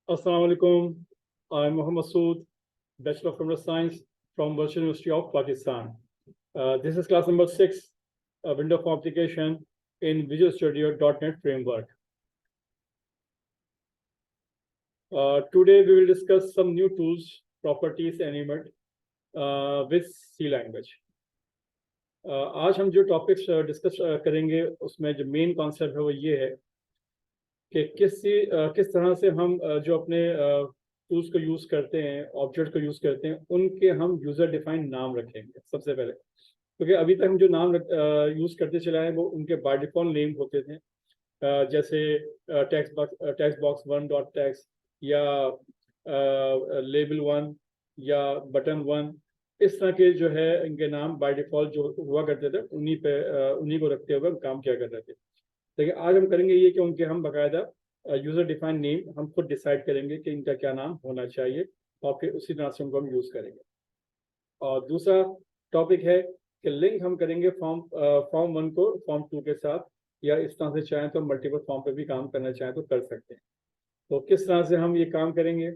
Assalamu alaikum. I'm Mohammad Sood, Bachelor of Computer Science from Virtual University of Pakistan. This is class number 6, window for application in Visual Studio.NET framework. Today we will discuss some new tools, properties, animate with C language. आज हम जो topics discuss करेंगे उसमें जो main concept है वो ये है कि किस तरह से हम जो अपने टूल्स को यूज़ करते हैं, ऑब्जेक्ट को यूज़ करते हैं, उनके हम यूज़र डिफाइंड नाम रखेंगे सबसे पहले, क्योंकि अभी तक हम जो नाम यूज़ करते चले आए वो उनके बाय डिफॉल्ट नेम होते थे, जैसे text box one dot text या लेबल वन या बटन वन, इस तरह के जो है इनके नाम बाय डिफॉल्ट जो हुआ करते थे उन्हीं को रखते हुए हम काम किया करते थे। लेकिन आज हम करेंगे ये कि उनके हम बाकायदा यूज़र डिफाइंड नेम हम खुद डिसाइड करेंगे कि इनका क्या नाम होना चाहिए और फिर उसी तरह से उनको हम यूज़ करेंगे। और दूसरा टॉपिक है कि लिंक हम करेंगे फॉर्म वन को फॉर्म टू के साथ, या इस तरह से चाहें तो मल्टीपल फॉर्म पे भी काम करना चाहें तो कर सकते हैं। तो किस तरह से हम ये काम करेंगे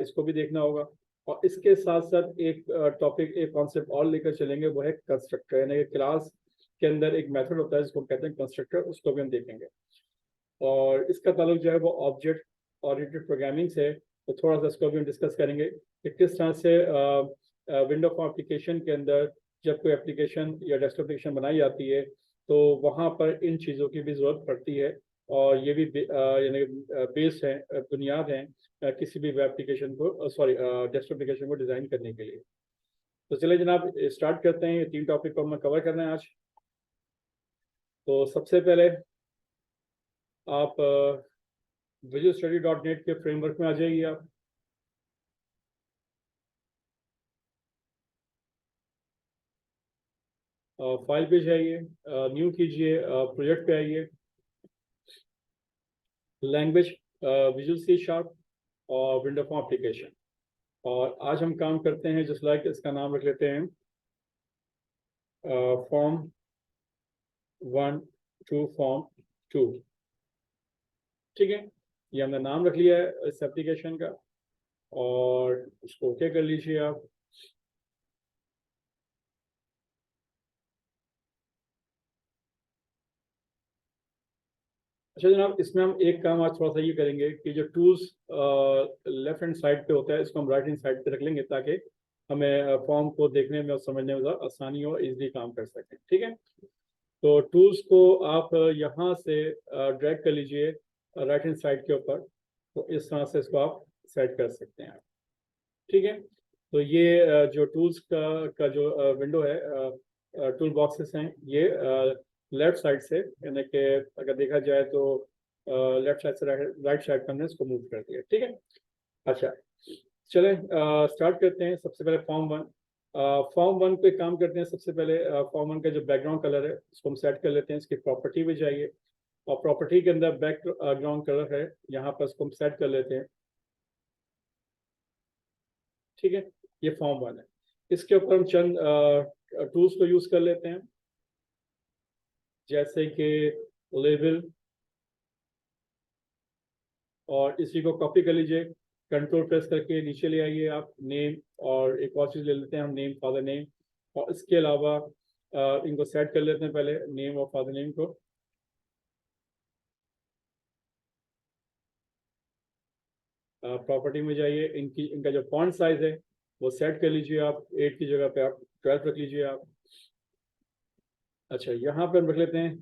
इसको भी देखना होगा। और इसके साथ साथ एक टॉपिक, एक कॉन्सेप्ट और लेकर चलेंगे, वो है कंस्ट्रक्टर, यानी कि क्लास के अंदर एक मेथड होता है जिसको कहते हैं कंस्ट्रक्टर, उसको भी हम देखेंगे। और इसका ताल्लुक जो है वो ऑब्जेक्ट ओरिएंटेड प्रोग्रामिंग से, तो थोड़ा सा इसको भी हम डिस्कस करेंगे कि किस तरह से विंडो फॉर्म एप्लीकेशन के अंदर जब कोई एप्लीकेशन या डेस्कटॉप एप्लीकेशन बनाई जाती है तो वहाँ पर इन चीज़ों की भी ज़रूरत पड़ती है, और ये भी यानी बेस है, बुनियाद है किसी भी वेब एप्लीकेशन को, डेस्कटॉप एप्लीकेशन को डिज़ाइन करने के लिए। तो चलिए जनाब स्टार्ट करते हैं। ये 3 टॉपिक को हमें कवर करना है आज। तो सबसे पहले आप विजुअल स्टडी डॉट नेट के फ्रेमवर्क में आ जाइए। आप फाइल पे जाइए, न्यू कीजिए, प्रोजेक्ट पे आइए, लैंग्वेज विजुअल सी शार्प और विंडो फॉर्म एप्लीकेशन। और आज हम काम करते हैं जस्ट लाइक इसका नाम रख लेते हैं form one to form two. ठीक है, ये हमने नाम रख लिया है इस एप्लीकेशन का, और इसको ओके कर लीजिए आप। अच्छा जनाब, इसमें हम एक काम आज थोड़ा सा ये करेंगे कि जो टूल्स लेफ्ट हैंड साइड पे होता है इसको हम राइट हैंड साइड पे रख लेंगे, ताकि हमें फॉर्म को देखने में और समझने में ज़्यादा आसानी हो, इजीली काम कर सकें। ठीक है, तो टूल्स को आप यहाँ से ड्रैग कर लीजिए राइट हैंड साइड के ऊपर, तो इस तरह से इसको आप सेट कर सकते हैं। ठीक है, तो ये जो टूल्स का जो विंडो है, टूल बॉक्सेस हैं, ये लेफ्ट साइड से, यानी कि अगर देखा जाए तो लेफ्ट साइड से राइट साइड पर हमने इसको मूव कर दिया। ठीक है, अच्छा चलें स्टार्ट करते हैं। सबसे पहले फॉर्म वन पे काम करते हैं। सबसे पहले फॉर्म वन का जो बैकग्राउंड कलर है उसको हम सेट कर लेते हैं। इसकी प्रॉपर्टी में जाइए और प्रॉपर्टी के अंदर बैकग्राउंड कलर है, यहाँ पर इसको हम सेट कर लेते हैं। ठीक है, ये फॉर्म वन है। इसके ऊपर हम चंद टूल्स को यूज कर लेते हैं, जैसे कि लेबल, और इसी को कॉपी कर लीजिए, कंट्रोल प्रेस करके नीचे ले आइए आप। नेम, और एक और चीज़ ले लेते हैं हम, नेम फादर नेम। और इसके अलावा इनको सेट कर लेते हैं पहले, नेम और फादर नेम को। प्रॉपर्टी में जाइए, इनका जो फॉन्ट साइज है वो सेट कर लीजिए आप। 8 की जगह पे आप 12 रख लीजिए आप। अच्छा, यहाँ पर हम रख लेते हैं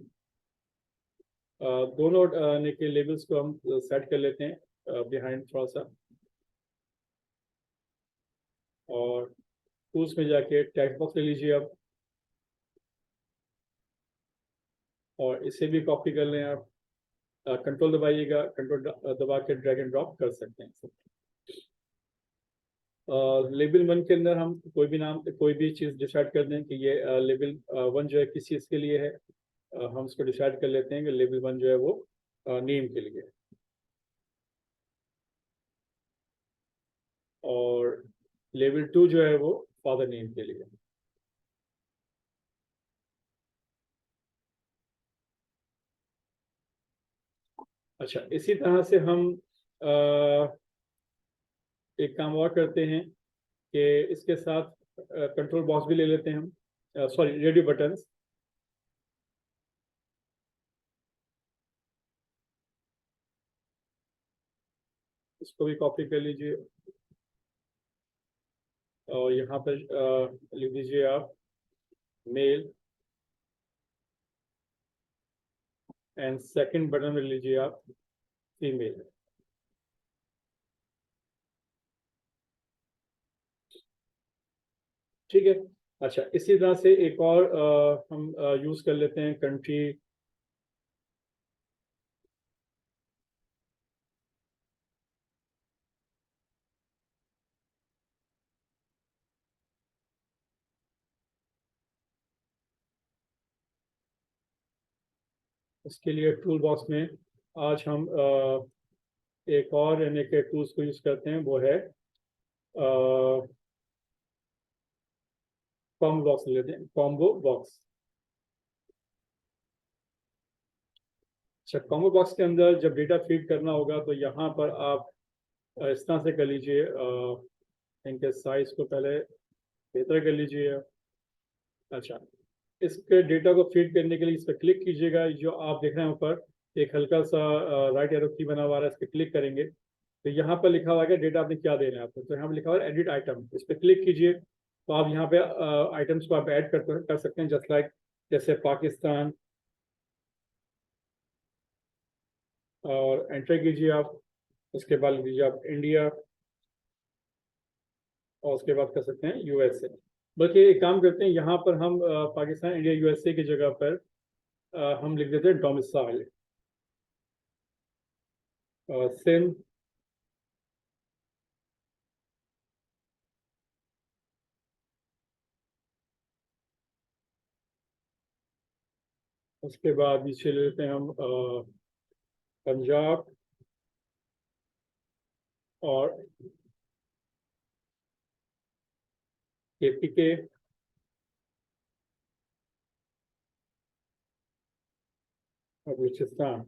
दोनों के लेबल्स को हम सेट कर लेते हैं बिहाइंड थोड़ा सा, और टूल्स में जाके टेक्स्ट बॉक्स ले लीजिए आप, और इसे भी कॉपी कर लें आप। कंट्रोल दबाइएगा, कंट्रोल दबा के ड्रैग एंड ड्रॉप कर सकते हैं। लेबल वन के अंदर हम कोई भी नाम, कोई भी चीज़ डिसाइड कर दें कि ये लेबल वन जो है किस चीज़ के लिए है। हम उसको डिसाइड कर लेते हैं कि लेबल वन जो है वो नेम के लिए है, और लेवल टू जो है वो फादर नेम के लिए। अच्छा, इसी तरह से हम एक काम और करते हैं कि इसके साथ कंट्रोल बॉक्स भी ले लेते हैं हम, सॉरी रेडियो बटन्स। इसको भी कॉपी कर लीजिए और यहाँ पर लिख दीजिए आप मेल, एंड सेकंड बटन में लीजिए आप फीमेल। ठीक है। अच्छा, इसी तरह से एक और हम यूज कर लेते हैं कंट्री। इसके लिए टूल बॉक्स में आज हम एक और यानी के टूल्स को यूज करते हैं, वो है कॉम्बो बॉक्स लेते हैं, कॉम्बो बॉक्स। अच्छा, कॉम्बो बॉक्स के अंदर जब डेटा फीड करना होगा तो यहाँ पर आप इस तरह से कर लीजिए, इनके साइज को पहले बेहतर कर लीजिए। अच्छा, इसके डेटा को फीड करने के लिए इस पर क्लिक कीजिएगा, जो आप देख रहे हैं ऊपर एक हल्का सा राइट एरो की बना हुआ है, इस पर क्लिक करेंगे तो यहाँ पर लिखा हुआ है कि डेटा आपने क्या देना है आपको। तो यहाँ पर लिखा हुआ है एडिट आइटम, इस पर क्लिक कीजिए तो आप यहाँ पे आइटम्स को आप ऐड कर सकते हैं, जस्ट लाइक जैसे पाकिस्तान, और एंटर कीजिए आप। उसके बाद लिख दीजिए आप इंडिया, और उसके बाद कर सकते हैं यूएसए। बल्कि एक काम करते हैं, यहाँ पर हम पाकिस्तान इंडिया यूएसए की जगह पर हम लिख देते हैं डोमिसाइल, सिंध, उसके बाद नीचे ले लेते हैं हम पंजाब और केपीके, और बलूचिस्तान।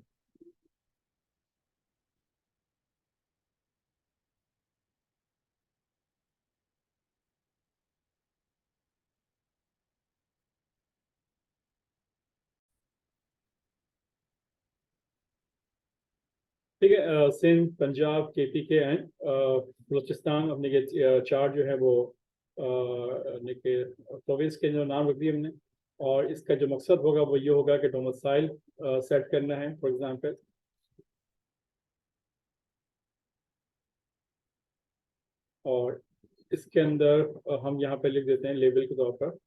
ठीक है, सिंध, पंजाब, केपीके एंड बलूचिस्तान, अपने ये चार जो है वो अपने के प्रोविंस के जो नाम रख दिए हमने। और इसका जो मकसद होगा वो ये होगा कि डोमिसाइल सेट करना है, फॉर एग्जांपल। और इसके अंदर हम यहाँ पे लिख देते हैं लेबल के तौर पर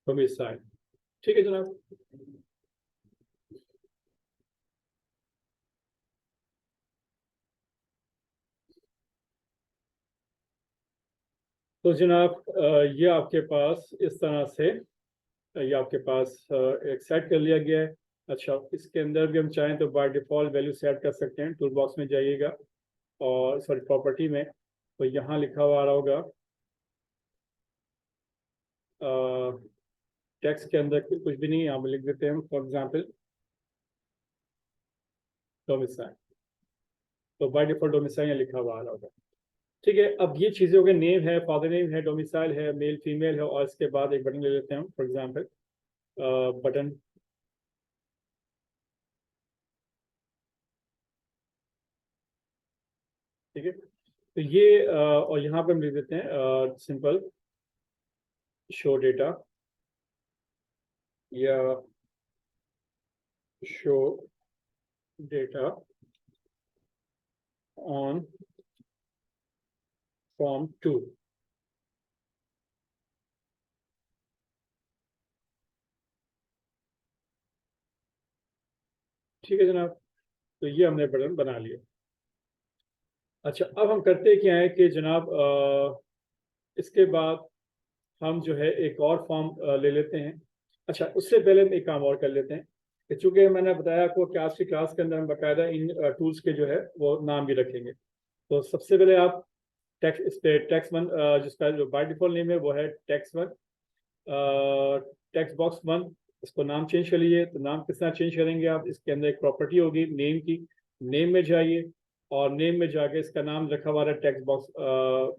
डोमिसाइल। ठीक है जनाब। तो जनाब ये आपके पास इस तरह से ये आपके पास एक सेट कर लिया गया है। अच्छा, इसके अंदर भी हम चाहें तो बाय डिफॉल्ट वैल्यू सेट कर सकते हैं। टूल बॉक्स में जाइएगा और सॉरी प्रॉपर्टी में, तो यहाँ लिखा हुआ आ रहा होगा टेक्स्ट के अंदर कुछ भी नहीं, यहाँ पे लिख देते हैं फॉर एग्जांपल डोमिसाइल। तो बाय डिफॉल्ट डोमिसाइल यहाँ लिखा हुआ आ रहा होगा। ठीक है, अब ये चीज़ें हो गई, नेम है, फादर नेम है, डोमिसाइल है, मेल फीमेल है, और इसके बाद एक बटन ले लेते हैं फॉर एग्जांपल बटन। ठीक है, तो ये और यहाँ पर हम लिख देते हैं सिंपल शो डेटा या शो डेटा ऑन फॉर्म 2। ठीक है जनाब, तो ये हमने बटन बना लिया। अच्छा, अब हम करते क्या है कि जनाब इसके बाद हम जो है एक और फॉर्म ले लेते हैं। अच्छा, उससे पहले हम एक काम और कर लेते हैं कि चूंकि मैंने बताया आपको कि आज की क्लास के अंदर हम बाकायदा इन टूल्स के जो है वो नाम भी रखेंगे। तो सबसे पहले आप टेक्स्ट इस पे टेक्स्ट वन, जिसका जो बाय डिफॉल्ट नेम है वो है text one, text box one, इसको नाम चेंज कर लीजिए। तो नाम किस तरह चेंज करेंगे आप, इसके अंदर एक प्रॉपर्टी होगी नेम की, नेम में जाइए और नेम में जाके इसका नाम लिखा हुआ है टेक्स्ट बॉक्स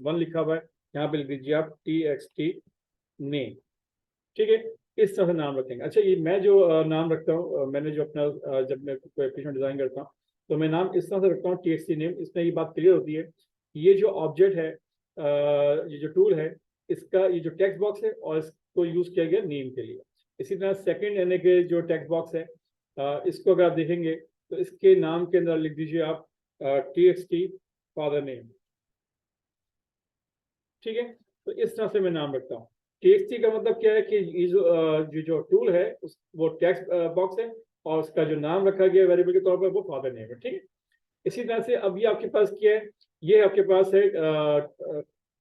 वन लिखा हुआ है, यहाँ पे लिख दीजिए आप TXT नेम। ठीक है, इस तरह से नाम रखेंगे। अच्छा, ये मैं जो नाम रखता हूँ, मैंने जो अपना जब मैं कोई एप्लीकेशन डिजाइन करता हूँ तो मैं नाम इस तरह से रखता हूँ TXT नेम। इसमें ये बात क्लियर होती है कि ये जो ऑब्जेक्ट है, ये जो टूल है, इसका ये जो टेक्स्ट बॉक्स है और इसको यूज किया गया नेम के लिए। इसी तरह सेकंड यानी कि जो टेक्स्ट बॉक्स है, इसको अगर आप देखेंगे तो इसके नाम के अंदर लिख दीजिए आप TXT फादर नेम। ठीक है, तो इस तरह से मैं नाम रखता हूँ। TXT का मतलब क्या है कि ये जो टूल है वो टेक्स्ट बॉक्स है और उसका जो नाम रखा गया वेरिएबल के तौर पर वो फादर नेम है। ठीक है, इसी तरह से अब ये आपके पास क्या है, ये आपके पास है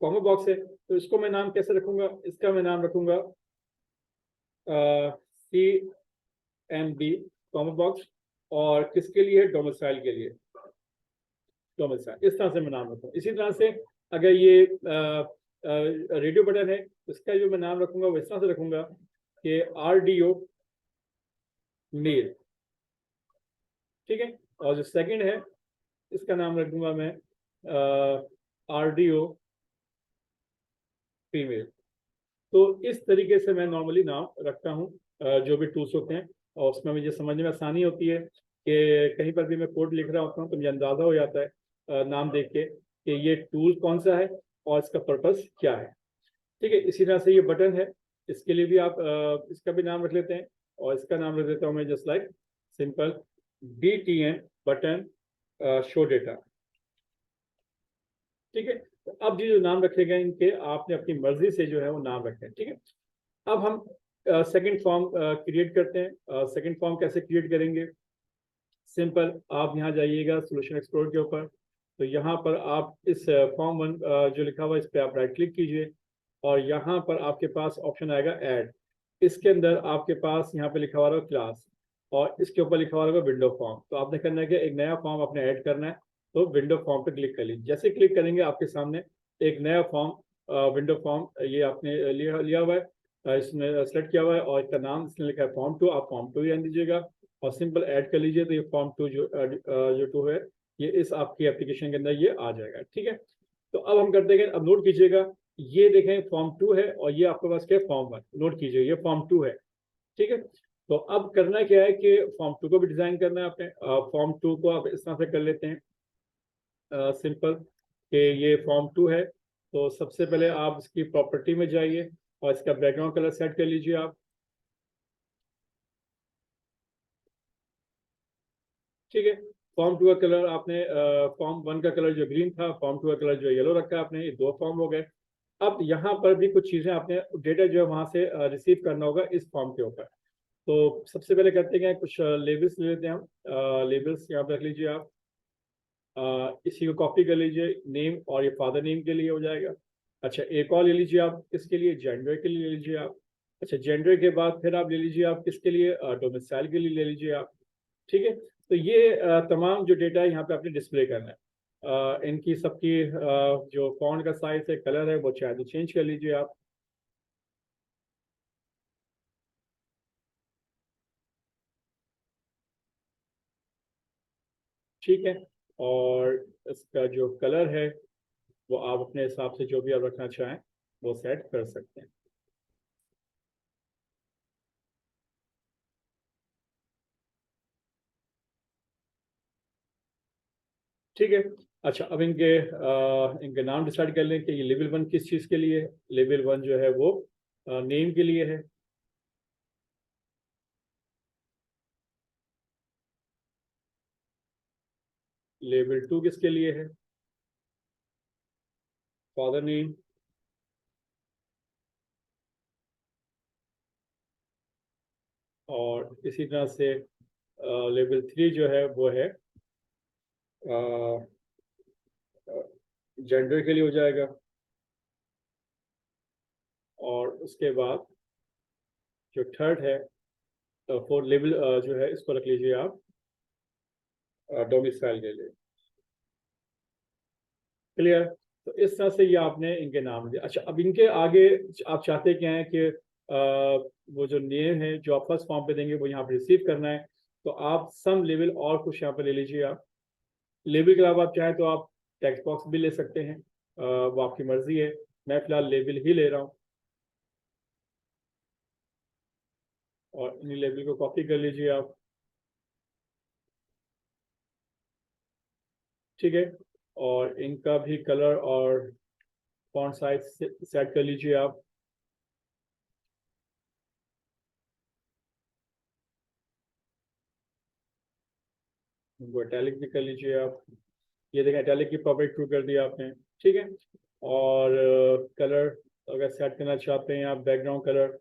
कॉमा बॉक्स है, तो इसको मैं नाम कैसे रखूंगा, इसका मैं नाम रखूंगा CMB कॉमा बॉक्स, और किसके लिए, डोमिसाइल के लिए, डोमिसाइल। इस तरह से मैं नाम रखूंगा। इसी तरह से अगर ये रेडियो बटन है, इसका जो मैं नाम रखूंगा वो इस तरह से रखूंगा कि RDO मेल। ठीक है, और जो सेकंड है इसका नाम रख दूंगा मैं RDO फीमेल। तो इस तरीके से मैं नॉर्मली नाम रखता हूँ जो भी टूल्स होते हैं, और उसमें मुझे समझने में आसानी होती है कि कहीं पर भी मैं कोड लिख रहा होता हूँ तो मुझे अंदाज़ा हो जाता है नाम देख के कि ये टूल कौन सा है और इसका पर्पस क्या है। ठीक है, इसी तरह से ये बटन है, इसके लिए भी आप इसका भी नाम रख लेते हैं, और इसका नाम रख देता हूँ मैं just like simple BTN button show data. ठीक है, तो अब ये जो नाम रखे गए इनके आपने अपनी मर्जी से जो है वो नाम रखे हैं। ठीक है, अब हम सेकंड फॉर्म क्रिएट करते हैं। सेकंड फॉर्म कैसे क्रिएट करेंगे, सिंपल, आप यहाँ जाइएगा सोल्यूशन एक्सप्लोर के ऊपर, तो यहाँ पर आप इस फॉर्म वन जो लिखा हुआ है इस पर आप राइट क्लिक कीजिए, और यहाँ पर आपके पास ऑप्शन आएगा ऐड। इसके अंदर आपके पास यहाँ पे लिखा हुआ होगा क्लास, और इसके ऊपर लिखा हुआ होगा विंडो फॉर्म। तो आपने करना है कि एक नया फॉर्म आपने ऐड करना है, तो विंडो फॉर्म पे क्लिक कर लीजिए। जैसे क्लिक करेंगे आपके सामने एक नया फॉर्म, विंडो फॉर्म ये आपने लिया हुआ है, इसमें सेलेक्ट किया हुआ है, और इसका नाम इसने लिखा है फॉर्म 2, आप फॉर्म 2 ही रहने दीजिएगा और सिंपल ऐड कर लीजिए। तो ये फॉर्म 2 जो 2 है ये इस आपकी एप्लीकेशन के अंदर ये आ जाएगा। ठीक है, तो अब हम करते हैं, अब नोट कीजिएगा, ये देखें फॉर्म 2 है और ये आपके पास क्या है, फॉर्म 1। नोट कीजिए ये फॉर्म 2 है। ठीक है, तो अब करना क्या है कि फॉर्म 2 को भी डिजाइन करना है आपने। फॉर्म 2 को आप इस तरह से कर लेते हैं सिंपल कि ये फॉर्म 2 है, तो सबसे पहले आप इसकी प्रॉपर्टी में जाइए और इसका बैकग्राउंड कलर सेट कर लीजिए आप। ठीक है, फॉर्म 2 का कलर आपने, फॉर्म 1 का कलर जो ग्रीन था, फॉर्म 2 का कलर जो येलो रखा है आपने, ये दो फॉर्म हो गए। अब यहाँ पर भी कुछ चीज़ें आपने डेटा जो है वहाँ से रिसीव करना होगा इस फॉर्म के ऊपर। तो सबसे पहले करते हैं कुछ लेबल्स ले लेते हैं हम। लेबल्स यहाँ पर रख लीजिए आप, इसी को कॉपी कर लीजिए, नेम और ये फादर नेम के लिए हो जाएगा। अच्छा, एक और ले लीजिए आप, किसके लिए, जेंडर के लिए ले लीजिए आप। अच्छा, जेंडर के बाद फिर आप ले लीजिए आप किसके लिए, डोमिसाइल के लिए ले लीजिए आप। ठीक है, तो ये तमाम जो डेटा है यहाँ पे आपने डिस्प्ले करना है। इनकी सबकी जो फॉन्ट का साइज है, कलर है, वो चाहे चेंज कर लीजिए आप। ठीक है, और इसका जो कलर है वो आप अपने हिसाब से जो भी आप रखना चाहें वो सेट कर सकते हैं। ठीक है, अच्छा, अब इनके नाम डिसाइड कर लें कि ये लेवल 1 किस चीज़ के लिए है। लेवल 1 जो है वो नेम के लिए है। लेवल 2 किसके लिए है, फादर नेम। और इसी तरह से लेवल 3 जो है वो है जेंडर के लिए हो जाएगा। और उसके बाद जो थर्ड है, फोर्थ लेवल जो है इसको रख लीजिए आप डोमिसाइल के लिए। क्लियर। तो इस तरह से ये आपने इनके नाम दिया। अच्छा, अब इनके आगे आप चाहते क्या है कि वो जो नेम है जो आप फर्स्ट फॉर्म पे देंगे वो यहाँ पे रिसीव करना है, तो आप सम लेवल और कुछ यहाँ पे ले लीजिए। आप लेबल के अलावा आप चाहें तो आप टेक्स्ट बॉक्स भी ले सकते हैं, वो आपकी मर्जी है। मैं फिलहाल लेबल ही ले रहा हूँ, और इन लेबल को कॉपी कर लीजिए आप। ठीक है, और इनका भी कलर और फॉन्ट साइज सेट कर लीजिए आप। इनको इटैलिक भी कर लीजिए आप। ये देखें, इटैलिक की प्रॉपर्टी ट्रू कर दिया आपने। ठीक है, और कलर अगर सेट करना चाहते हैं आप, बैकग्राउंड कलर,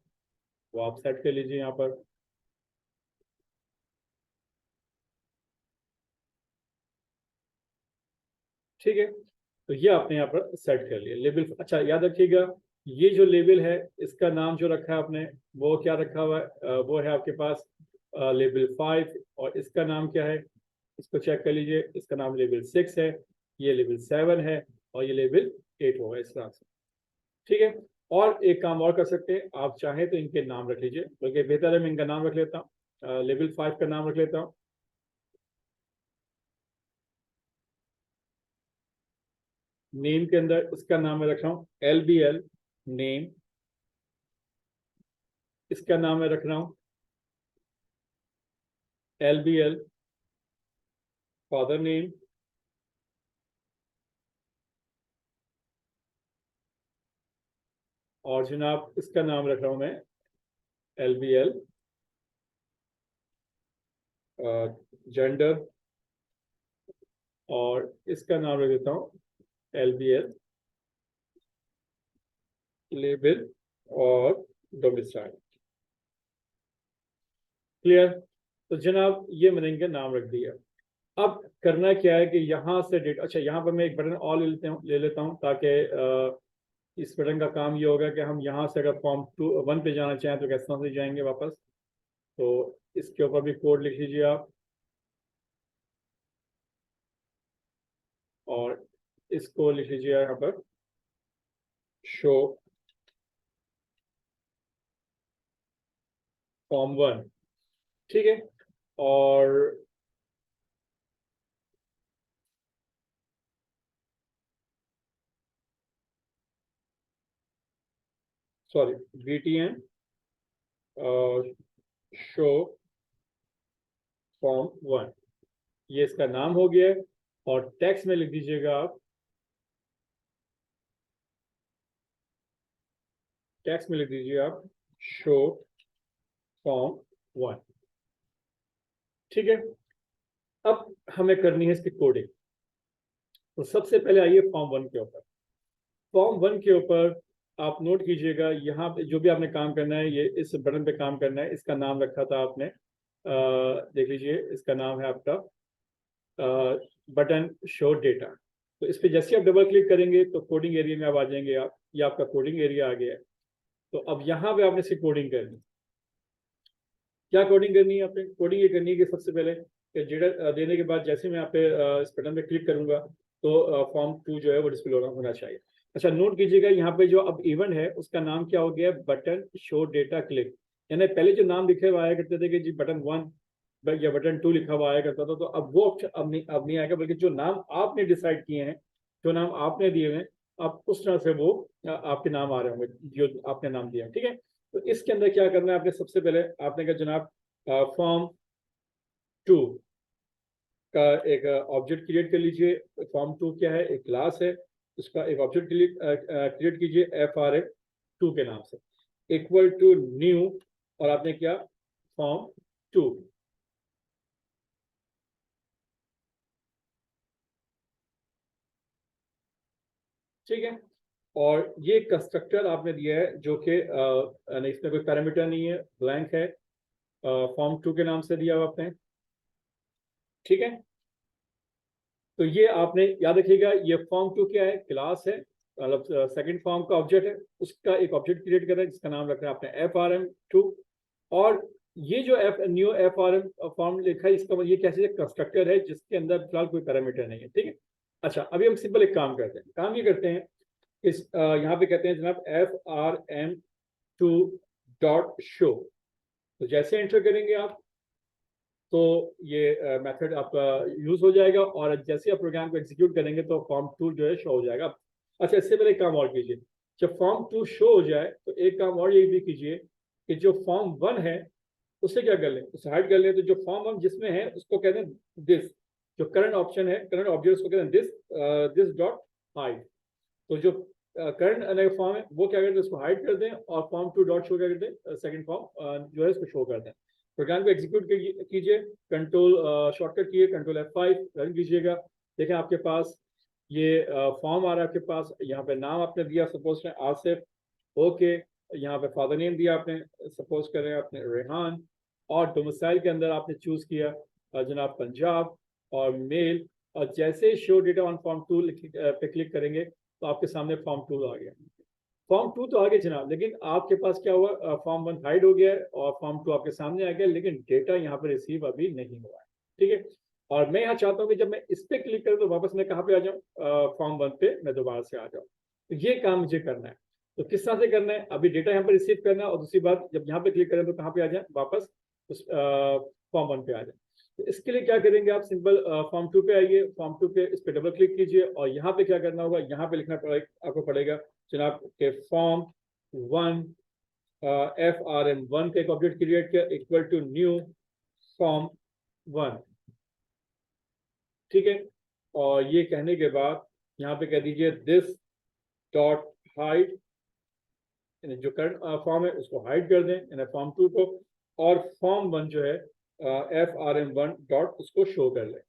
वो आप सेट कर लीजिए यहाँ पर। ठीक है, तो ये आपने यहाँ पर सेट कर लिया लेबल। अच्छा, याद रखिएगा, ये जो लेबल है इसका नाम जो रखा है आपने, वो क्या रखा हुआ है? वो है आपके पास लेबल 5, और इसका नाम क्या है? इसको चेक कर लीजिए, इसका नाम लेबल 6 है, ये लेबल 7 है, और ये लेबल 8 होगा इस तरह से। ठीक है, और एक काम और कर सकते हैं, आप चाहें तो इनके नाम रख लीजिए, बल्कि बेहतर है मैं इनका नाम रख लेता हूँ। लेवल 5 का नाम रख लेता हूँ। नेम के अंदर इसका नाम मैं रख रहा हूँ LBL नेम। इसका नाम मैं रख रहा हूँ LBL फादर नेम। और जनाब इसका नाम रख रहा हूँ मैं LBL जेंडर, और इसका नाम रख देता हूँ LBL लेबल और डोमिसाइल। क्लियर। तो जनाब ये मैंने इनका नाम रख दिया। अब करना क्या है कि यहाँ से डेट, अच्छा यहाँ पर मैं एक बटन और ले लेता हूँ, ताकि इस बटन का काम ये होगा कि हम यहाँ से अगर फॉर्म 1 पे जाना चाहें तो किस तरह से जाएंगे वापस। तो इसके ऊपर भी कोड लिख लीजिए आप, और इसको लिख लीजिए यहाँ पर शो फॉर्म 1। ठीक है, और सॉरी, BTN शो फॉर्म 1, ये इसका नाम हो गया है। और टेक्स्ट में लिख दीजिएगा आप, टेक्स्ट में लिख दीजिए आप शो फॉर्म 1। ठीक है, अब हमें करनी है इसकी कोडिंग। तो सबसे पहले आइए फॉर्म 1 के ऊपर। फॉर्म 1 के ऊपर आप नोट कीजिएगा, यहाँ पे जो भी आपने काम करना है, ये इस बटन पे काम करना है। इसका नाम रखा था आपने, देख लीजिए, इसका नाम है आपका बटन शो डेटा। तो इस पे जैसे आप डबल क्लिक करेंगे तो कोडिंग एरिया में आप आ जाएंगे आप। ये आपका कोडिंग एरिया आ गया है। तो अब यहाँ पे आपने इसकी कोडिंग करनी। क्या कोडिंग करनी है आपने? कोडिंग ये करनी है कि सबसे पहले कि डेटा देने के बाद जैसे मैं यहाँ पे इस बटन पे क्लिक करूंगा तो फॉर्म 2 जो है वो डिस्प्ले होना चाहिए। अच्छा, नोट कीजिएगा, यहाँ पे जो अब इवेंट है उसका नाम क्या हो गया? Button show data click. यानी पहले जो नाम लिखे हुए आया करते थे कि जी बटन 1 या बटन 2 लिखा हुआ आया करता था, तो अब वो अब नहीं आएगा, बल्कि जो नाम आपने डिसाइड किए हैं, जो नाम आपने दिए हैं, अब उस तरह से वो आपके नाम आ रहे होंगे जो आपने नाम दिया। ठीक है, तो इसके अंदर क्या करना है आपने? सबसे पहले आपने कहा जनाब फॉर्म 2 का एक ऑब्जेक्ट क्रिएट कर लीजिए। फॉर्म 2 क्या है? एक क्लास है। उसका एक ऑब्जेक्ट क्रिएट कीजिए FRM2 के नाम से, इक्वल टू न्यू, और आपने क्या? फॉर्म 2। ठीक है, और ये कंस्ट्रक्टर आपने दिया है जो कि इसमें कोई पैरामीटर नहीं है, ब्लैंक है, फॉर्म 2 के नाम से दिया हुआ आपने। ठीक है, तो ये आपने याद रखिएगा, ये फॉर्म 2 क्या है? क्लास है, मतलब सेकंड फॉर्म का ऑब्जेक्ट है। उसका एक ऑब्जेक्ट क्रिएट कर रहा है जिसका नाम रखना है आपने FRM2। और ये जो न्यू FRM फॉर्म लिखा है, इसका ये कैसे कंस्ट्रक्टर है जिसके अंदर फिलहाल कोई पैरामीटर नहीं है। ठीक है, अच्छा, अभी हम सिंपल एक काम करते हैं। काम ये करते हैं, इस यहाँ पे कहते हैं जनाब FRM2 डॉट शो। तो जैसे एंटर करेंगे आप, तो ये मेथड आपका यूज हो जाएगा, और जैसे आप प्रोग्राम को एग्जीक्यूट करेंगे तो फॉर्म 2 जो है शो हो जाएगा। अच्छा, इससे पहले एक काम और कीजिए। जब फॉर्म 2 शो हो जाए तो एक काम और ये भी कीजिए कि जो फॉर्म 1 है उससे क्या कर लें, उसे हाइड कर लें। तो जो फॉर्म 1 जिसमें है उसको कहते हैं दिस, जो करंट ऑप्शन है, करंट ऑब्जेक्ट, उसको कहते हैं दिस डॉट हाइड। तो जो करंट फॉर्म है वो क्या करते हैं, उसको हाइड कर दें, और फॉर्म 2 डॉट शो क्या करते हैं, सेकंड फॉर्म जो है उसको शो कर दें। प्रोग्राम को एग्जीक्यूट कीजिए, कंट्रोल शॉर्टकट कीजिए, कंट्रोल F5 रन कीजिएगा। देखें आपके पास ये फॉर्म आ रहा है आपके पास। यहाँ पे नाम आपने दिया, सपोज करें आसिफ, ओके। यहाँ पे फादर नेम दिया आपने, सपोज करें आपने रेहान, और डोमिसाइल के अंदर आपने चूज किया जनाब पंजाब, और मेल। और जैसे शो डेटा ऑन फॉर्म 2 पे क्लिक करेंगे तो आपके सामने फॉर्म 2 आ गया। फॉर्म 2 तो आ गया जनाब, लेकिन आपके पास क्या हुआ, फॉर्म 1 हाइड हो गया है और फॉर्म 2 आपके सामने आ गया, लेकिन डेटा यहाँ पर रिसीव अभी नहीं हुआ है। ठीक है, और मैं यहाँ चाहता हूँ कि जब मैं इस पर क्लिक करूँ तो वापस मैं कहाँ पे आ जाऊँ, फॉर्म 1 पे मैं दोबारा से आ जाऊँ। तो ये काम मुझे करना है। तो किस तरह से करना है, अभी डेटा यहाँ पर रिसीव करना है, और दूसरी बात जब यहाँ पे क्लिक करें तो कहाँ पे आ जाए, वापस उस फॉर्म 1 पे आ जाए। तो इसके लिए क्या करेंगे, आप सिंपल फॉर्म 2 पे आइए, फॉर्म 2 पे इस पे डबल क्लिक कीजिए, और यहाँ पे क्या करना होगा, यहाँ पे लिखना आपको पड़ेगा जनाब के फॉर्म 1 FRM1 का एक ऑब्जेक्ट क्रिएट किया इक्वल टू न्यू फॉर्म 1। ठीक है, और ये कहने के बाद यहाँ पे कह दीजिए दिस डॉट हाइड, जो करंट फॉर्म है उसको हाइड कर दें, यानी फॉर्म 2 को, और फॉर्म 1 जो है FRM1 डॉट उसको शो कर लें।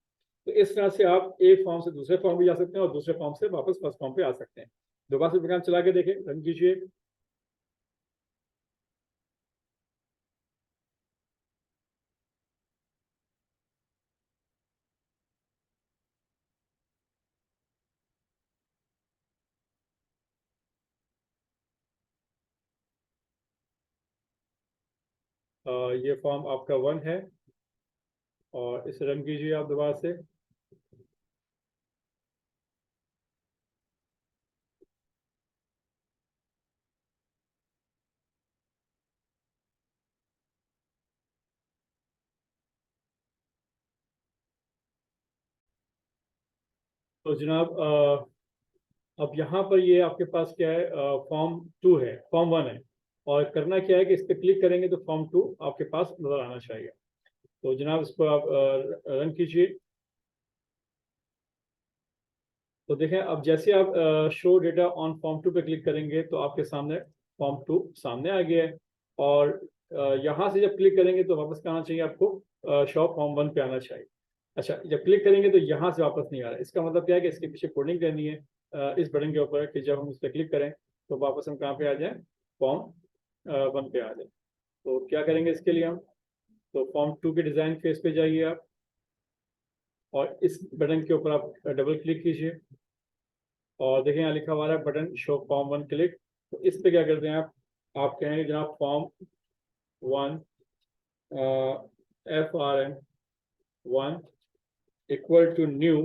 तो इस तरह से आप एक फॉर्म से दूसरे फॉर्म पे जा सकते हैं, और दूसरे फॉर्म से वापस फर्स्ट फॉर्म पे आ सकते हैं। दोबारा से प्रोग्राम चला के देखें, रन कीजिए। ये फॉर्म आपका 1 है, और इसे रन कीजिए आप दोबारा से। तो जनाब अब यहाँ पर ये आपके पास क्या है, फॉर्म 2 है, फॉर्म 1 है, और करना क्या है कि इस पर क्लिक करेंगे तो फॉर्म 2 आपके पास नजर आना चाहिए। तो जनाब इसको आप रन कीजिए। तो देखें, अब जैसे आप शो डेटा ऑन फॉर्म 2 पे क्लिक करेंगे तो आपके सामने फॉर्म 2 सामने आ गया है, और यहाँ से जब क्लिक करेंगे तो वापस आना चाहिए आपको, शो फॉर्म 1 पे आना चाहिए। अच्छा, जब क्लिक करेंगे तो यहाँ से वापस नहीं आ रहा है, इसका मतलब क्या है कि इसके पीछे कोडिंग करनी है इस बटन के ऊपर, कि जब हम इस पर क्लिक करें तो वापस हम कहाँ पे आ जाएं, फॉर्म 1 पे आ जाए। तो क्या करेंगे इसके लिए हम, तो फॉर्म 2 के डिज़ाइन फेस पे जाइए आप, और इस बटन के ऊपर आप डबल क्लिक कीजिए, और देखें यहाँ लिखा हुआ है बटन शो फॉर्म 1 क्लिक। तो इस पे क्या करते हैं आप कहेंगे जनाब form 1 FRM1 equal to new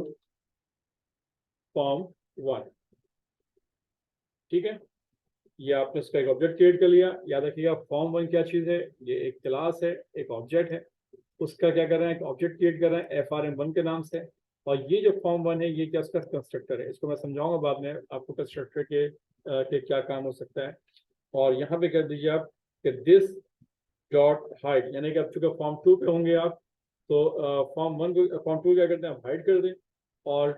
form 1। ठीक है, ये आपने इसका एक ऑब्जेक्ट क्रिएट कर लिया। याद रखिएगा फॉर्म 1 क्या चीज़ है, ये एक क्लास है, एक ऑब्जेक्ट है। उसका क्या कर रहे हैं, एक ऑब्जेक्ट क्रिएट कर रहे हैं FRM1 के नाम से। और ये जो फॉर्म 1 है ये क्या, उसका कंस्ट्रक्टर है। इसको मैं समझाऊंगा बाद में आपको कंस्ट्रक्टर के क्या काम हो सकता है। और यहाँ पे कर दीजिए आप कि दिस डॉट हाइड, यानी कि अब चूंकि फॉर्म 2 पे होंगे आप, तो फॉर्म 1 को, फॉर्म 2 क्या करते हैं आप हाइड कर दें, और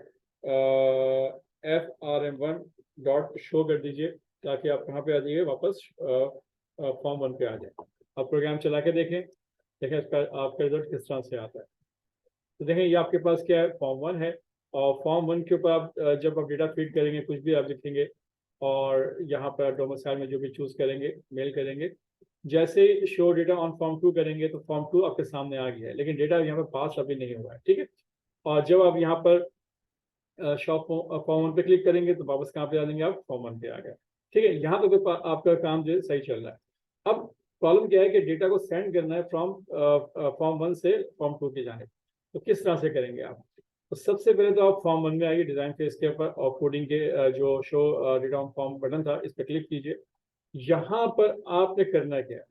FRM1 डॉट शो कर दीजिए, ताकि आप कहाँ पे आ जाइए, वापस फॉर्म 1 पे आ जाए। अब प्रोग्राम चला के देखें, देखें इसका आपका रिजल्ट किस तरह से आता है। तो देखें ये आपके पास क्या है, फॉर्म 1 है, और फॉर्म 1 के ऊपर आप जब आप डेटा फीड करेंगे कुछ भी आप लिखेंगे, और यहाँ पर डोमिसाइल में जो भी चूज करेंगे, मेल करेंगे, जैसे शो डेटा ऑन फॉर्म 2 करेंगे तो फॉर्म 2 आपके सामने आ गया है, लेकिन डेटा यहाँ पर पास अभी नहीं हुआ है। ठीक है, और जब आप यहाँ पर शॉप फॉर्म 1 पे क्लिक करेंगे तो वापस कहाँ पे आ जाएंगे, आप फॉर्म 1 पे आ गए। ठीक है, यहाँ तक तो आपका काम जो है सही चल रहा है। अब प्रॉब्लम क्या है कि डेटा को सेंड करना है फ्रॉम फॉर्म 1 से फॉर्म 2 की जाने। तो किस तरह से करेंगे आप, तो सबसे पहले तो आप फॉर्म 1 में आइए, डिजाइन फेज के ऊपर, और कोडिंग के जो show data on form button था, इस पर क्लिक कीजिए। यहाँ पर आपने करना क्या है,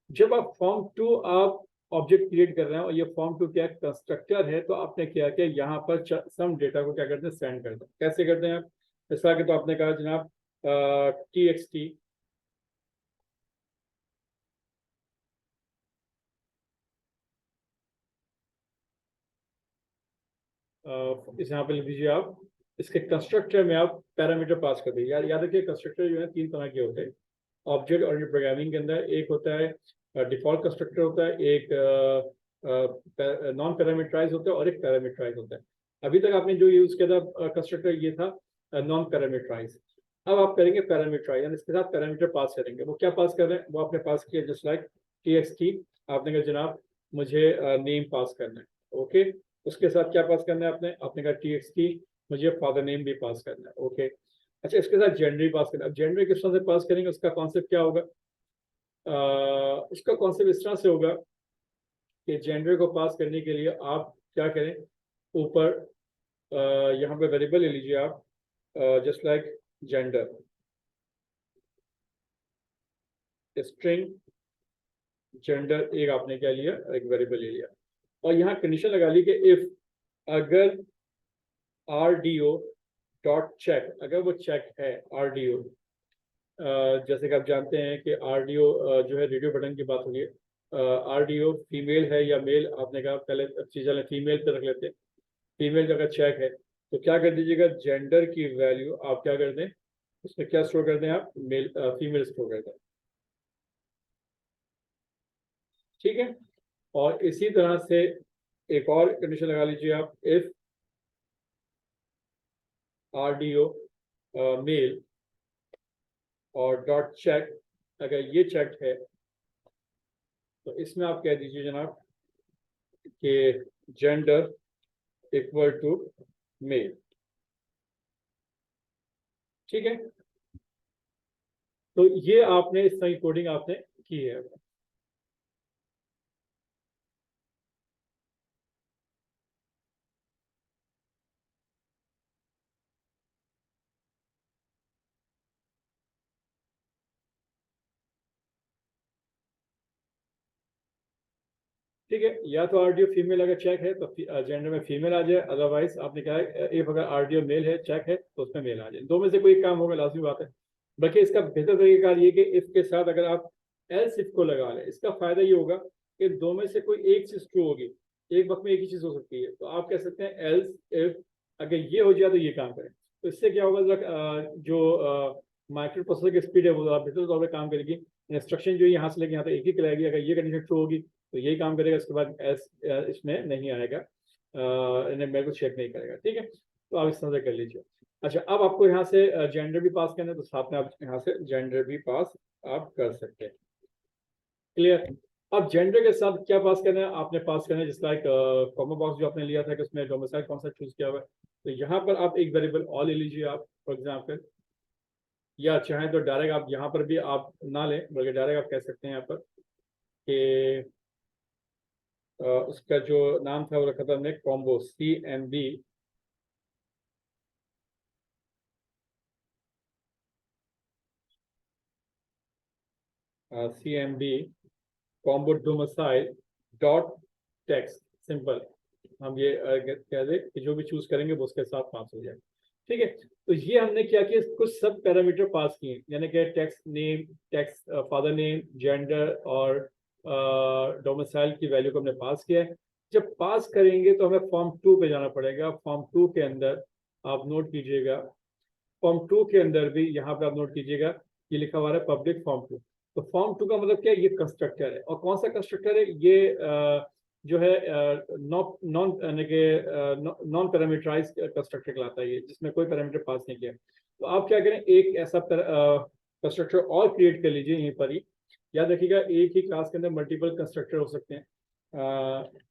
जब आप फॉर्म 2 आप ऑब्जेक्ट क्रिएट कर रहे हैं और ये फॉर्म 2 क्या कंस्ट्रक्टर है, तो आपने क्या किया, यहाँ पर सम डेटा को क्या करते हैं, सेंड करते हैं। कैसे करते हैं आप, इस तरह के, तो आपने कहा जनाब txt इस यहाँ पे लिख दीजिए आप, इसके कंस्ट्रक्टर में आप पैरामीटर पास कर दीजिए। याद रखिए कंस्ट्रक्टर जो है 3 तरह के होते हैं ऑब्जेक्ट और प्रोग्रामिंग के अंदर। एक होता है डिफॉल्ट कंस्ट्रक्टर होता है, एक नॉन पैरामीटराइज होता है, और एक पैरामीटराइज होता है। अभी तक आपने जो यूज किया था कंस्ट्रक्टर, ये था नॉन पैरामीटराइज। अब आप करेंगे पैरामीटराइज, यानी इसके साथ पैरामीटर पास करेंगे। वो क्या पास कर रहे हैं, वो आपने पास किया जस्ट लाइक txt। आपने कहा जनाब मुझे नेम पास करना है, ओके। उसके साथ क्या पास करना है आपने, आपने कहा txt मुझे फादर नेम भी पास करना है, ओके। अच्छा, इसके साथ जेंडर भी पास करना है। अब जेंडर किस तरह से पास करेंगे, उसका कॉन्सेप्ट क्या होगा, उसका कॉन्सेप्ट इस तरह से होगा कि जेंडर को पास करने के लिए आप क्या करें, ऊपर यहाँ पे वेरिएबल ले लीजिए आप, just like gender string gender, एक आपने क्या लिया, एक वेरिएबल ले लिया, और यहाँ कंडीशन लगा ली कि इफ अगर RDO डॉट चेक, अगर वो चेक है RDO, जैसे कि आप जानते हैं कि RDO जो है रेडियो बटन की बात हो रही है, RDO फीमेल है या मेल, आपने कहा पहले चीज़ें फीमेल पे रख लेते हैं। फीमेल अगर चेक है तो क्या कर दीजिएगा, जेंडर की वैल्यू आप क्या कर दें, उसमें क्या स्टोर कर दें आप, मेल फीमेल स्टोर कर दें, ठीक है। और इसी तरह से एक और कंडीशन लगा लीजिए आप, इफ RDO मेल और डॉट चेक, अगर ये चेक है तो इसमें आप कह दीजिए जनाब कि जेंडर इक्वल टू मेल, ठीक है। तो ये आपने इस तरह की कोडिंग आपने की है। ठीक है, या तो RDO फीमेल अगर चेक है तो जेंडर में फीमेल आ जाए, अदरवाइज आपने कहा इफ अगर RDO मेल है चेक है तो उसमें मेल आ जाए। दो में से कोई काम होगा, लाजमी बात है। बाकी इसका बेहतर तरीका ये कि इफ के साथ अगर आप एल्स इफ को लगा लें, इसका फायदा ये होगा कि दो में से कोई एक चीज ट्रू होगी, एक वक्त में एक ही चीज हो सकती है। तो आप कह सकते हैं एल्स इफ अगर ये हो जाए तो ये काम करें। तो इससे क्या होगा, जो माइक्रो प्रोसेसर की स्पीड है वो बेहतर तौर पर काम करेगी। इंस्ट्रक्शन जो यहाँ से लेके यहाँ तक एक ही चलाएगी। अगर ये कंडीशन ट्रू होगी तो यही काम करेगा, इसके बाद एस इसमें नहीं आएगा, इन्हें मेरे को चेक नहीं करेगा, ठीक है। तो आप इस तरह से कर लीजिए। अच्छा, अब आपको यहाँ से जेंडर भी पास करना है, तो साथ में आप यहाँ से जेंडर भी पास आप कर सकते हैं, क्लियर। अब जेंडर के साथ क्या पास करना है, आपने पास करना है जिस लाइक कॉमा बॉक्स जो आपने लिया था कि उसमें डोमिसाइल कौन सा चूज किया हुआ है, तो यहाँ पर आप एक वेरिएबल ऑल ले लीजिए आप, फॉर एग्जाम्पल। या चाहें तो डायरेक्ट आप यहाँ पर भी आप ना लें, बल्कि डायरेक्ट आप कह सकते हैं यहाँ पर कि उसका जो नाम था वो रखा था हमने combo CMB, CMB combo domicile dot text, simple. हम ये कह दें कि जो भी चूज करेंगे वो उसके साथ पास हो जाए, ठीक है। तो ये हमने क्या किया, कुछ सब पैरामीटर पास किए, यानी कि text name, text father name, gender और डोमिसाइल की वैल्यू को हमने पास किया है। जब पास करेंगे तो हमें फॉर्म 2 पे जाना पड़ेगा। फॉर्म 2 के अंदर आप नोट कीजिएगा, फॉर्म 2 के अंदर भी यहाँ पे आप नोट कीजिएगा, ये लिखा हुआ है पब्लिक फॉर्म 2। तो फॉर्म 2 का मतलब क्या है, ये कंस्ट्रक्टर है। और कौन सा कंस्ट्रक्टर है ये, जो है नॉन यानी कि नॉन पैरामीटराइज कंस्ट्रक्टर कहलाता है ये, जिसमें कोई पैरामीटर पास नहीं किया। तो आप क्या करें, एक ऐसा कंस्ट्रक्टर और क्रिएट कर लीजिए यहीं पर ही। याद रखिएगा, एक ही क्लास के अंदर मल्टीपल कंस्ट्रक्टर हो सकते हैं,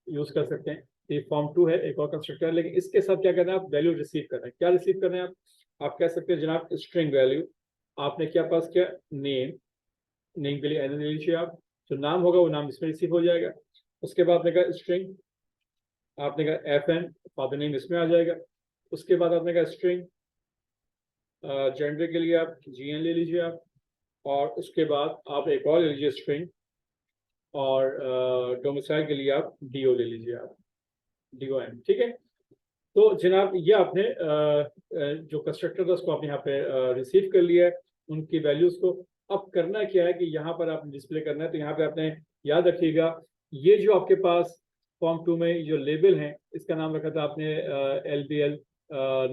यूज कर सकते हैं। ये फॉर्म 2 है, एक और कंस्ट्रक्टर है, लेकिन इसके साथ क्या करना है, आप वैल्यू रिसीव कर रहे हैं। क्या रिसीव कर रहे हैं आप कह सकते हैं जनाब स्ट्रिंग वैल्यू। आपने क्या पास किया, नेम, नेम के लिए एन ले लीजिए आप, जो नाम होगा वो नाम इसमें रिसीव हो जाएगा। उसके बाद आपने कहा स्ट्रिंग, आपने कहा FN फादर नेम इसमें आ जाएगा। उसके बाद आपने कहा स्ट्रिंग, जेंडर के लिए आप GN ले लीजिए आप, और उसके बाद आप एक और ले लीजिए स्ट्रिंग, और डोमिसाइल के लिए आप DO ले लीजिए आप, DOM। ठीक है, तो जनाब ये आपने जो कंस्ट्रक्टर था उसको आपने यहाँ पे रिसीव कर लिया है, उनकी वैल्यूज को। अब करना क्या है कि यहाँ पर आपने डिस्प्ले करना है, तो यहाँ पे आपने याद रखिएगा, ये जो आपके पास फॉर्म 2 में जो लेबल है, इसका नाम रखा था आपने LBL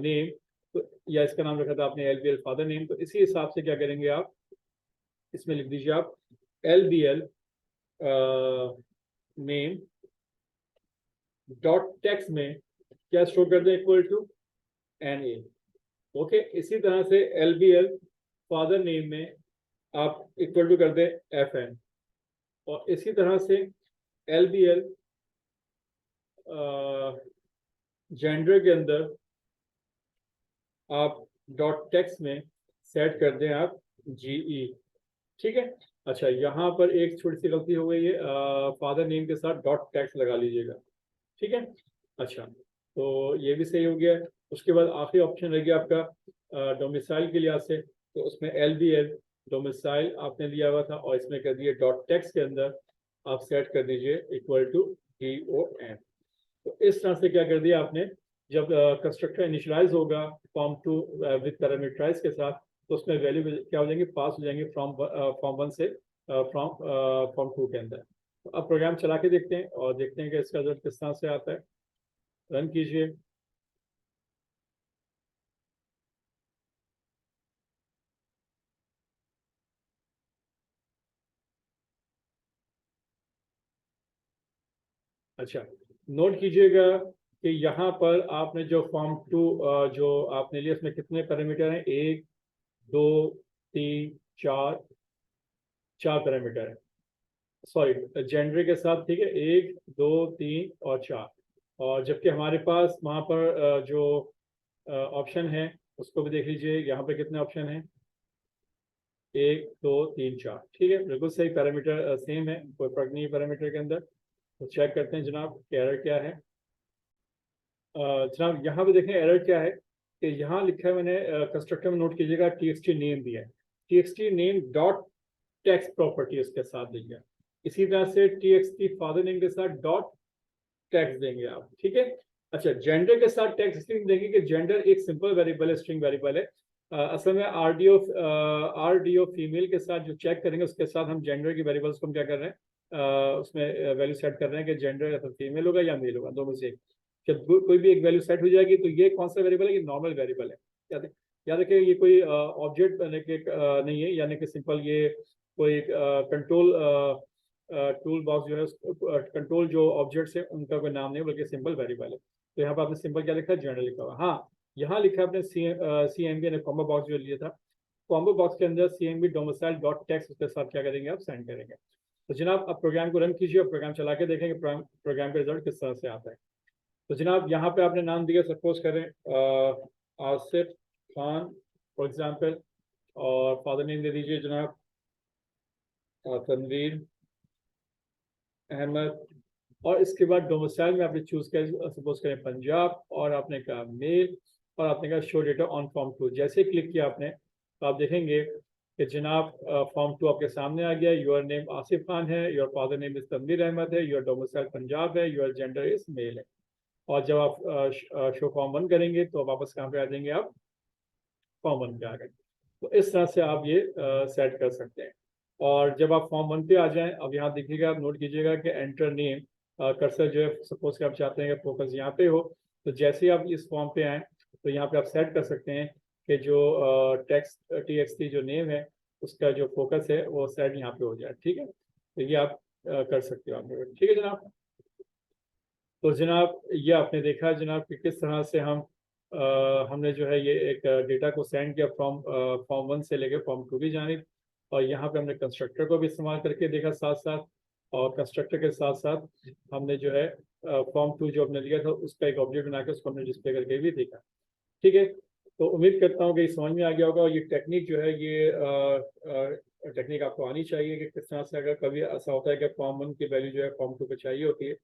नेम, तो या इसका नाम रखा था आपने LBL फादर नेम। तो इसी हिसाब से क्या करेंगे आप, इसमें लिख दीजिए आप LBL नेम डॉट टेक्स्ट में क्या स्टोर कर दें, इक्वल टू NA। ओके, इसी तरह से LBL फादर नेम में आप इक्वल टू कर दें FN, और इसी तरह से LBL जेंडर के अंदर आप डॉट टेक्स्ट में सेट कर दें आप GE। ठीक है, अच्छा यहाँ पर एक छोटी सी गलती हो गई है, फादर नेम के साथ डॉट टेक्स्ट लगा लीजिएगा। ठीक है, अच्छा तो ये भी सही हो गया है। उसके बाद आखिरी ऑप्शन रह गया आपका डोमिसाइल के लिहाज से, तो उसमें LBL डोमिसाइल आपने लिया हुआ था, और इसमें कर दिए डॉट टेक्स्ट के अंदर आप सेट कर दीजिए इक्वल टू DOM। तो इस तरह से क्या कर दिया आपने, जब कंस्ट्रक्टर इनिशियलाइज होगा फॉर्म 2 विद पैरामीटराइज के साथ, तो उसमें वैल्यू क्या हो जाएंगे, पास हो जाएंगे फॉर्म 1 से फॉर्म 2 के अंदर। तो अब प्रोग्राम चला के देखते हैं और देखते हैं कि इसका रिजल्ट किस तरह से आता है। रन कीजिए। अच्छा, नोट कीजिएगा कि यहाँ पर आपने जो फॉर्म 2 जो आपने लिया, उसमें कितने पैरामीटर हैं, 1 2 3 4, 4 पैरामीटर है, सॉरी जेंडर के साथ। ठीक है, 1 2 3 और 4, और जबकि हमारे पास वहाँ पर जो ऑप्शन है उसको भी देख लीजिए, यहाँ पे कितने ऑप्शन हैं, 1 2 3 4। ठीक है, बिल्कुल सही, पैरामीटर सेम है, कोई फर्क नहीं है पैरामीटर के अंदर। तो चेक करते हैं जनाब एरर क्या है। जनाब यहाँ पे देखें एरर क्या है, कि यहाँ लिखा है मैंने, कंस्ट्रक्टर में नोट कीजिएगा TXT नेम दिया है, TXT name dot text property उसके साथ दिया। इसी तरह से TXT फादर नेम के साथ डॉट टेक्स्ट देंगे आप। ठीक है, अच्छा जेंडर के साथ टेक्स्ट इसलिए देंगे कि जेंडर एक सिंपल वेरिएबल है, स्ट्रिंग वेरिएबल है। असल में RDO फीमेल के साथ जो चेक करेंगे, उसके साथ हम जेंडर की वेरिएबल्स को हम क्या कर रहे हैं, उसमें वैल्यू सेट कर रहे हैं कि जेंडर या तो फीमेल होगा या मेल होगा, दोनों से एक। जब कोई भी एक वैल्यू सेट हो जाएगी, तो ये कौन सा वेरिएबल है, ये नॉर्मल वेरिएबल है। याद रखिए ये कोई ऑब्जेक्ट नहीं है, यानी कि सिंपल ये कोई कंट्रोल टूल बॉक्स जो है, कंट्रोल जो ऑब्जेक्ट्स है उनका कोई नाम नहीं, बल्कि सिंपल वेरिएबल है। तो यहाँ पर आपने सिंपल क्या लिखा है, जनरल लिखा हुआ। हाँ, यहाँ लिखा है आपने CMB ने कॉम्बो बॉक्स जो लिया था, कॉम्बो बॉक्स के अंदर CMB डोमिसाइल डॉट टेक्स्ट, उसके साथ क्या करेंगे आप, सेंड करेंगे। तो जनाब अब प्रोग्राम को रन कीजिए और प्रोग्राम चला के देखेंगे प्रोग्राम का रिजल्ट किस तरह से आता है। तो जनाब यहाँ पे आपने नाम दिया, सपोज करें आसिफ खान फॉर एग्जाम्पल, और फादर नेम दे दीजिए जनाब तनवीर अहमद, और इसके बाद डोमिसाइल में आपने चूज किया सपोज करें पंजाब, और आपने कहा मेल, और आपने कहा शो डेटा ऑन फॉर्म 2। जैसे क्लिक किया आपने, तो आप देखेंगे कि जनाब फॉर्म 2 आपके सामने आ गया। योर नेम आसिफ खान है, your father name is Tanveer Ahmed है, योर डोमिसाइल पंजाब है, योर जेंडर इज मेल है। और जब आप शो फॉर्म 1 करेंगे, तो वापस कहाँ पे आ जाएंगे आप, फॉर्म 1 पे आ गए। तो इस तरह से आप ये सेट कर सकते हैं। और जब आप फॉर्म 1 पे आ जाएं, अब यहाँ देखिएगा, आप नोट कीजिएगा कि एंटर नेम कर्सर जो है, सपोज कि आप चाहते हैं कि फोकस यहाँ पे हो, तो जैसे ही आप इस फॉर्म पे आए, तो यहाँ पे आप सेट कर सकते हैं कि जो टेक्स्ट TXT जो नेम है, उसका जो फोकस है वो सेट यहाँ पे हो जाए। ठीक है, तो ये आप कर सकते हो आप। ठीक है जनाब, तो जनाब ये आपने देखा जनाब कि किस तरह से हमने जो है ये एक डेटा को सेंड किया फॉर्म 1 से लेकर फॉर्म 2 की जानिब, और यहाँ पे हमने कंस्ट्रक्टर को भी इस्तेमाल करके देखा साथ साथ, और कंस्ट्रक्टर के साथ साथ हमने जो है फॉर्म 2 जो हमने लिया था उसका एक ऑब्जेक्ट बना के उसको हमने डिस्प्ले करके भी देखा। ठीक है, तो उम्मीद करता हूँ कि ये समझ में आ गया होगा। और ये टेक्निक जो है, ये टेक्निक आपको आनी चाहिए कि किस तरह से, अगर कभी ऐसा होता है कि फॉर्म 1 की वैल्यू जो है फॉर्म 2 पे चाहिए होती है,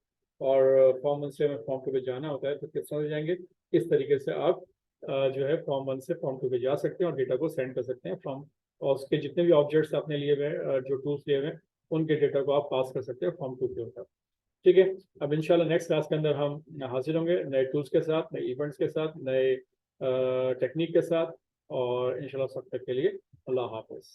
और फॉर्म 1 से हमें फॉर्म 2 पे जाना होता है तो किस तरह से जाएंगे, किस तरीके से आप जो है फॉर्म 1 से फॉर्म 2 पे जा सकते हैं और डेटा को सेंड कर सकते हैं फ्रॉम, और उसके जितने भी ऑब्जेक्ट्स आपने लिए हुए हैं, जो टूल्स लिए हुए हैं, उनके डेटा को आप पास कर सकते हैं फॉर्म 2 के ऊपर। ठीक है, अब इंशाल्लाह नेक्स्ट क्लास के अंदर हम हाजिर होंगे नए टूल्स के साथ, नए इवेंट्स के साथ, नए टेक्निक के साथ, और इंशाल्लाह सब तक के लिए अल्लाह हाफ़िज़।